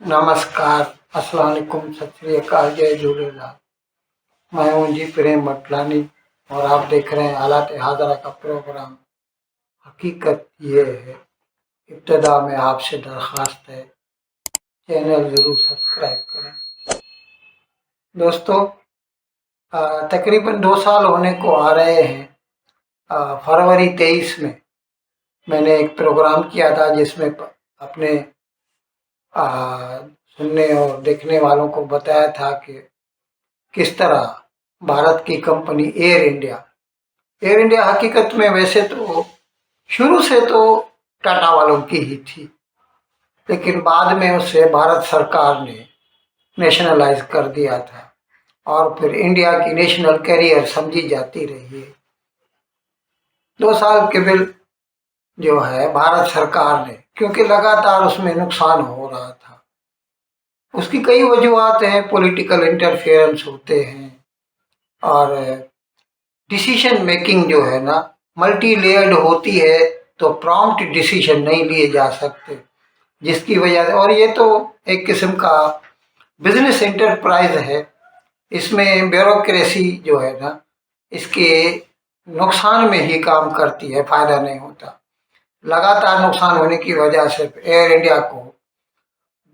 नमस्कार, अस्सलाम वालेकुम, सत श्री अकाल, जय झूलेलाल। मैं हूं जी प्रेम मटलानी और आप देख रहे हैं हालात हाजरा का प्रोग्राम। हकीकत ये है, इब्तदा में आपसे दरख्वास्त है, चैनल ज़रूर सब्सक्राइब करें। दोस्तों, तकरीबन 2 साल होने को आ रहे हैं। फरवरी 23 में मैंने एक प्रोग्राम किया था जिसमें अपने आ, सुनने और देखने वालों को बताया था कि किस तरह भारत की कंपनी एयर इंडिया हकीकत में वैसे तो शुरू से तो टाटा वालों की ही थी, लेकिन बाद में उसे भारत सरकार ने नेशनलाइज कर दिया था और फिर इंडिया की नेशनल कैरियर समझी जाती रही है। 2 साल के बिल जो है भारत सरकार ने, क्योंकि लगातार उसमें नुकसान हो रहा था, उसकी कई वजूहत हैं। पॉलिटिकल इंटरफेरेंस होते हैं और डिसीजन मेकिंग जो है ना मल्टी लेयर्ड होती है, तो प्रॉम्प्ट डिसीजन नहीं लिए जा सकते, जिसकी वजह से, और ये तो एक किस्म का बिजनेस एंटरप्राइज है, इसमें ब्यूरोक्रेसी जो है ना इसके नुकसान में ही काम करती है, फायदा नहीं होता। लगातार नुकसान होने की वजह से एयर इंडिया को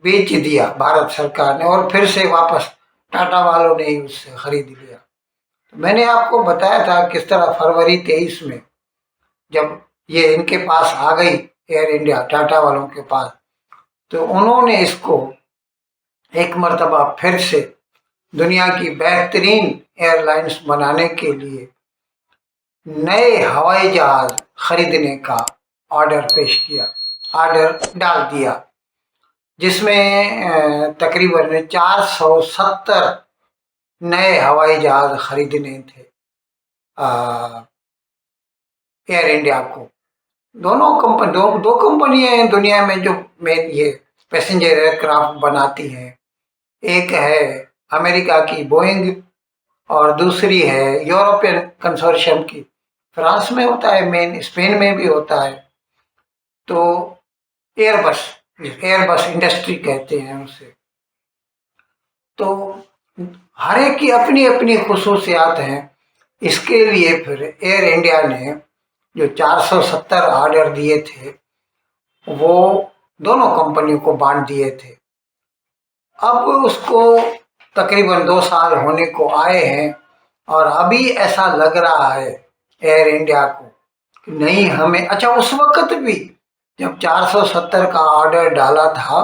बेच दिया भारत सरकार ने और फिर से वापस टाटा वालों ने ही उससे खरीद लिया। तो मैंने आपको बताया था किस तरह फरवरी 23 में जब ये इनके पास आ गई, एयर इंडिया टाटा वालों के पास, तो उन्होंने इसको एक मर्तबा फिर से दुनिया की बेहतरीन एयरलाइंस बनाने के लिए नए हवाई जहाज खरीदने का ऑर्डर पेश किया, ऑर्डर डाल दिया, जिसमें तकरीबन 470 नए हवाई जहाज खरीदने थे एयर इंडिया को। दो कंपनियां हैं दुनिया में जो मेन ये पैसेंजर एयरक्राफ्ट बनाती हैं। एक है अमेरिका की बोइंग और दूसरी है यूरोपियन कंसोर्शियम की, फ्रांस में होता है मेन, स्पेन में भी होता है। तो एयरबस एयरबस इंडस्ट्री कहते हैं उसे। तो हर एक की अपनी अपनी खुसूसियात हैं। इसके लिए फिर एयर इंडिया ने जो 470 ऑर्डर दिए थे वो दोनों कंपनियों को बांट दिए थे। अब उसको तकरीबन 2 साल होने को आए हैं और अभी ऐसा लग रहा है एयर इंडिया को कि नहीं हमें, अच्छा उस वक्त भी जब 470 का ऑर्डर डाला था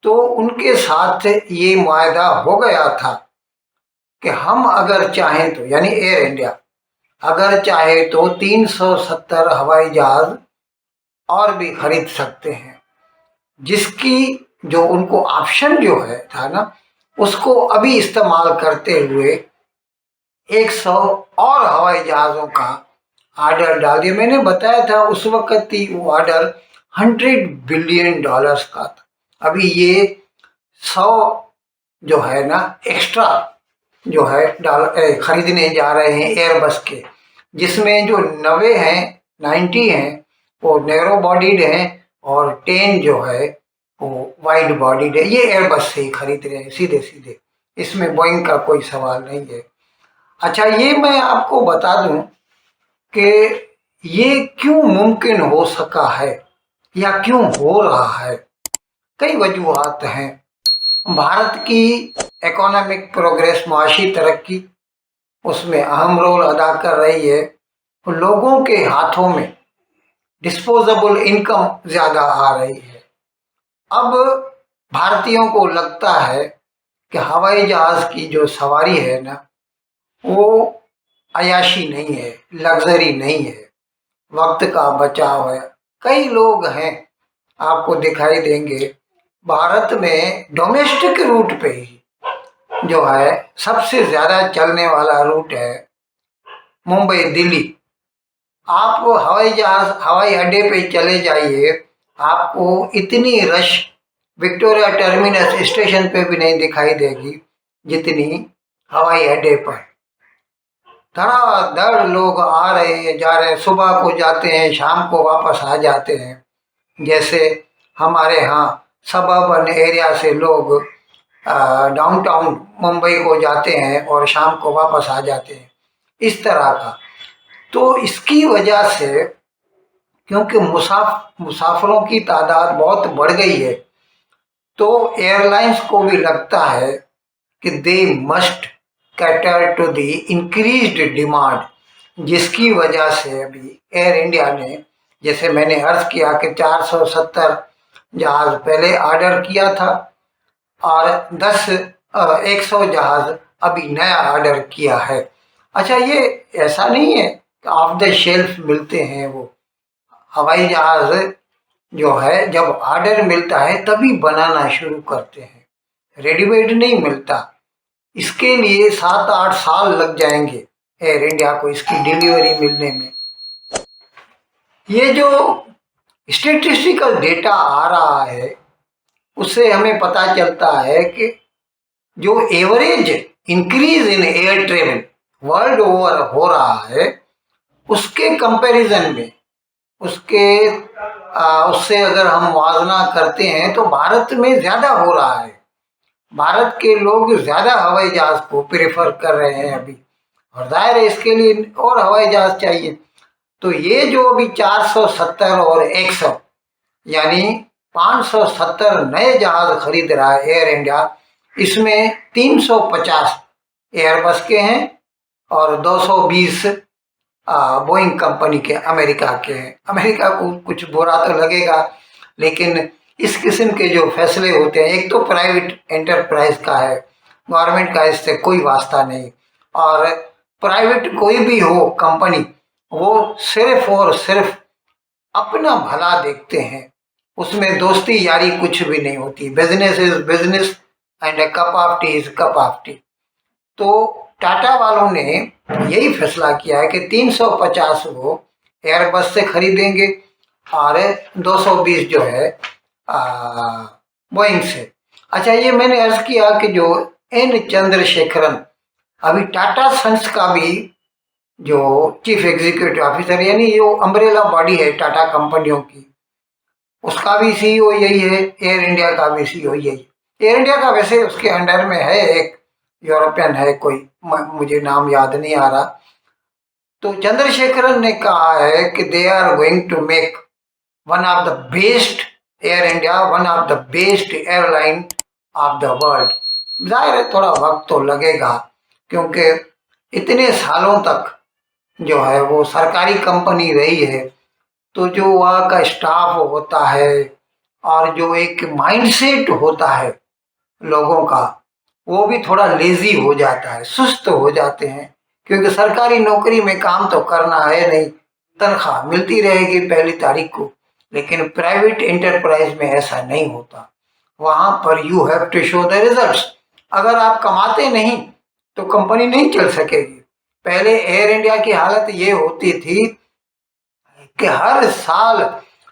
तो उनके साथ ये मुआहदा हो गया था कि हम अगर चाहें तो, यानी एयर इंडिया अगर चाहे तो 370 हवाई जहाज और भी खरीद सकते हैं, जिसकी जो उनको ऑप्शन जो है था ना उसको अभी इस्तेमाल करते हुए 100 और हवाई जहाज़ों का ऑर्डर डाल दिया। मैंने बताया था उस वक्त ही वो ऑर्डर $100 बिलियन का था। अभी ये 100 जो है ना एक्स्ट्रा जो है खरीदने जा रहे हैं एयरबस के, जिसमें जो 90 हैं, 90 हैं वो नैरो बॉडीड हैं और 10 जो है वो वाइड बॉडीड है। ये एयरबस से ही खरीद रहे हैं सीधे सीधे, इसमें बोइंग का कोई सवाल नहीं है। अच्छा, ये मैं आपको बता दूं कि ये क्यों मुमकिन हो सका है या क्यों हो रहा है। कई वजूहत हैं। भारत की इकोनॉमिक प्रोग्रेस, माशी तरक्की उसमें अहम रोल अदा कर रही है। लोगों के हाथों में डिस्पोजेबल इनकम ज़्यादा आ रही है। अब भारतीयों को लगता है कि हवाई जहाज़ की जो सवारी है ना वो अयाशी नहीं है, लग्जरी नहीं है, वक्त का बचाव है। कई लोग हैं आपको दिखाई देंगे भारत में डोमेस्टिक रूट पे ही जो है सबसे ज़्यादा चलने वाला रूट है मुंबई दिल्ली। आप हवाई अड्डे पे चले जाइए, आपको इतनी रश विक्टोरिया टर्मिनस स्टेशन पे भी नहीं दिखाई देगी जितनी हवाई अड्डे पर। धड़ाधड़ लोग आ रहे हैं, जा रहे हैं, सुबह को जाते हैं, शाम को वापस आ जाते हैं। जैसे हमारे यहाँ सबर्बन एरिया से लोग डाउनटाउन मुंबई को जाते हैं और शाम को वापस आ जाते हैं, इस तरह का। तो इसकी वजह से, क्योंकि मुसाफिरों की तादाद बहुत बढ़ गई है, तो एयरलाइंस को भी लगता है कि they must cater to the increased demand, जिसकी वजह से अभी एयर इंडिया ने, जैसे मैंने अर्ज किया कि 470 जहाज पहले ऑर्डर किया था और 100 जहाज अभी नया ऑर्डर किया है। अच्छा, ये ऐसा नहीं है कि ऑफ द शेल्फ मिलते हैं। वो हवाई जहाज जो है जब ऑर्डर मिलता है तभी बनाना शुरू करते हैं, रेडीमेड नहीं मिलता। इसके लिए 7-8 साल लग जाएंगे एयर इंडिया को इसकी डिलीवरी मिलने में। ये जो स्टेटिस्टिकल डेटा आ रहा है उससे हमें पता चलता है कि जो average increase in air travel world over हो रहा है, उसके कंपैरिजन में, उससे अगर हम मुआवजा करते हैं तो भारत में ज़्यादा हो रहा है। भारत के लोग ज़्यादा हवाई जहाज़ को प्रेफर कर रहे हैं अभी, और जाहिर है इसके लिए और हवाई जहाज़ चाहिए। तो ये जो अभी 470 और 100 यानी 570 नए जहाज खरीद रहा है एयर इंडिया, इसमें 350 एयरबस के हैं और 220 बोइंग कंपनी के, अमेरिका के हैं। अमेरिका को कुछ बुरा तो लगेगा, लेकिन इस किस्म के जो फैसले होते हैं, एक तो प्राइवेट एंटरप्राइज का है, गवर्नमेंट का इससे कोई वास्ता नहीं। और प्राइवेट कोई भी हो कंपनी, वो सिर्फ और सिर्फ अपना भला देखते हैं, उसमें दोस्ती यारी कुछ भी नहीं होती। Business is business and a cup of T is cup of T. तो टाटा वालों ने यही फैसला किया है कि 350 वो एयरबस से खरीदेंगे और 220 जो है बोइंग से। अच्छा, ये मैंने अर्ज किया कि जो एन चंद्रशेखरन, अभी टाटा सन्स का भी जो चीफ एग्जीक्यूटिव ऑफिसर, यानी जो अम्ब्रेला बॉडी है टाटा कंपनियों की, उसका भी सीईओ यही है, एयर इंडिया का भी सीईओ यही। एयर इंडिया का वैसे उसके अंडर में है एक यूरोपियन है कोई, मुझे नाम याद नहीं आ रहा। तो चंद्रशेखरन ने कहा है कि they are going to make one of the best Air India, one of the best airline of the world. जाहिर है थोड़ा वक्त तो लगेगा, क्योंकि इतने सालों तक जो है वो सरकारी कंपनी रही है, तो जो वहाँ का स्टाफ होता है और जो एक माइंडसेट होता है लोगों का, वो भी थोड़ा लेजी हो जाता है, सुस्त हो जाते हैं। क्योंकि सरकारी नौकरी में काम तो करना है नहीं, तनख्वाह मिलती रहेगी पहली तारीख को। लेकिन प्राइवेट एंटरप्राइज में ऐसा नहीं होता, वहाँ पर you have to show the results. अगर आप कमाते नहीं तो कंपनी नहीं चल सकेगी। पहले एयर इंडिया की हालत ये होती थी कि हर साल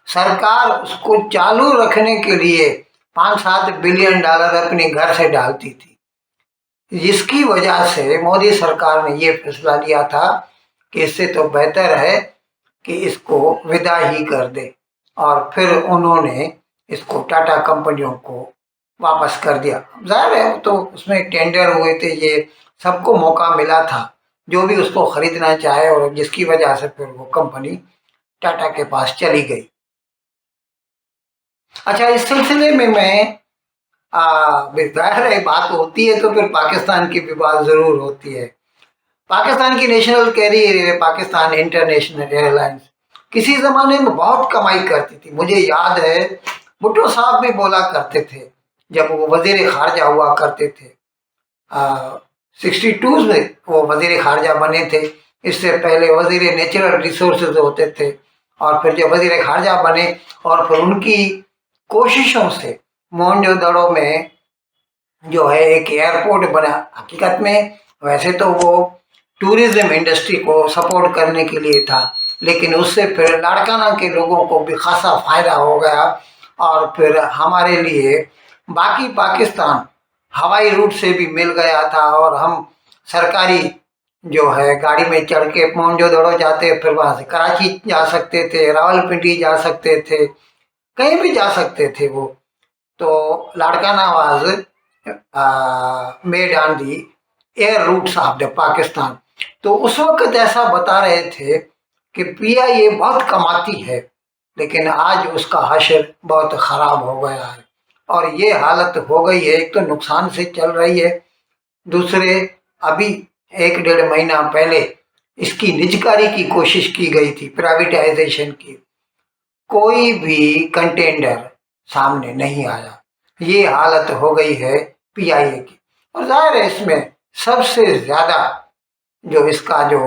सरकार उसको चालू रखने के लिए 5-7 बिलियन डॉलर अपने घर से डालती थी, जिसकी वजह से मोदी सरकार ने ये फैसला लिया था कि इससे तो बेहतर है कि इसको विदा ही कर दे। और फिर उन्होंने इसको टाटा कंपनियों को वापस कर दिया। जाहिर है तो उसमें टेंडर हुए थे, ये सबको मौका मिला था जो भी उसको खरीदना चाहे, और जिसकी वजह से फिर वो कंपनी टाटा के पास चली गई। अच्छा, इस सिलसिले में मैं जाहिर है बात होती है तो फिर पाकिस्तान की भी बात जरूर होती है। पाकिस्तान की नेशनल कैरियर है पाकिस्तान इंटरनेशनल एयरलाइंस, किसी जमाने में बहुत कमाई करती थी। मुझे याद है भुट्टो साहब भी बोला करते थे जब वो वजीर खारजा हुआ करते थे, 62 में वो वजीर खारजा बने थे। इससे पहले वजीर नेचुरल रिसोर्सेज होते थे, और फिर जब वजीर खारजा बने और फिर उनकी कोशिशों से मोहनजोदड़ो में जो है एक एयरपोर्ट बना। हकीकत में वैसे तो वो टूरिज्म इंडस्ट्री को सपोर्ट करने के लिए था, लेकिन उससे फिर लाड़काना के लोगों को भी खासा फायदा हो गया, और फिर हमारे लिए बाकी पाकिस्तान हवाई रूट से भी मिल गया था, और हम सरकारी जो है गाड़ी में चढ़ के मोहनजोदड़ो जाते, फिर वहाँ से कराची जा सकते थे, रावलपिंडी जा सकते थे, कहीं भी जा सकते थे वो। तो लाड़का Nawaz made on the air routes of the Pakistan. तो उस वक्त ऐसा बता रहे थे कि पीआईए बहुत कमाती है, लेकिन आज उसका हशर बहुत ख़राब हो गया है और ये हालत हो गई है। एक तो नुकसान से चल रही है, दूसरे अभी 1 डेढ़ महीना पहले इसकी निजकारी की कोशिश की गई थी, प्राइवेटाइजेशन की। कोई भी कंटेंडर सामने नहीं आया। ये हालत हो गई है पीआईए की। और जाहिर है इसमें सबसे ज़्यादा जो इसका जो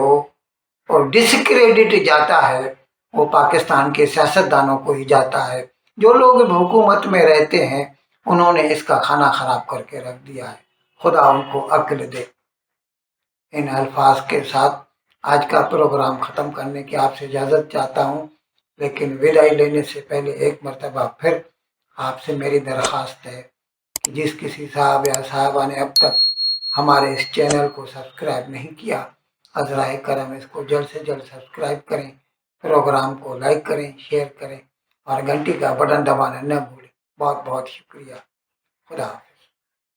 और डिसक्रेडिट जाता है वो पाकिस्तान के सियासतदानों को ही जाता है। जो लोग हुकूमत में रहते हैं उन्होंने इसका खाना खराब करके रख दिया है। खुदा उनको अक्ल दे। इन अल्फाज के साथ आज का प्रोग्राम ख़त्म करने की आपसे इजाज़त चाहता हूँ, लेकिन विदाई लेने से पहले एक मरतबा फिर आपसे मेरी दरख्वास्त है कि जिस किसी साहब या साहबा ने अब तक हमारे इस चैनल को सब्सक्राइब नहीं किया, अज़राए करम इसको जल्द से जल्द सब्सक्राइब करें, प्रोग्राम को लाइक करें, शेयर करें और घंटी का बटन दबाना न भूलें। बहुत बहुत शुक्रिया। खुदा।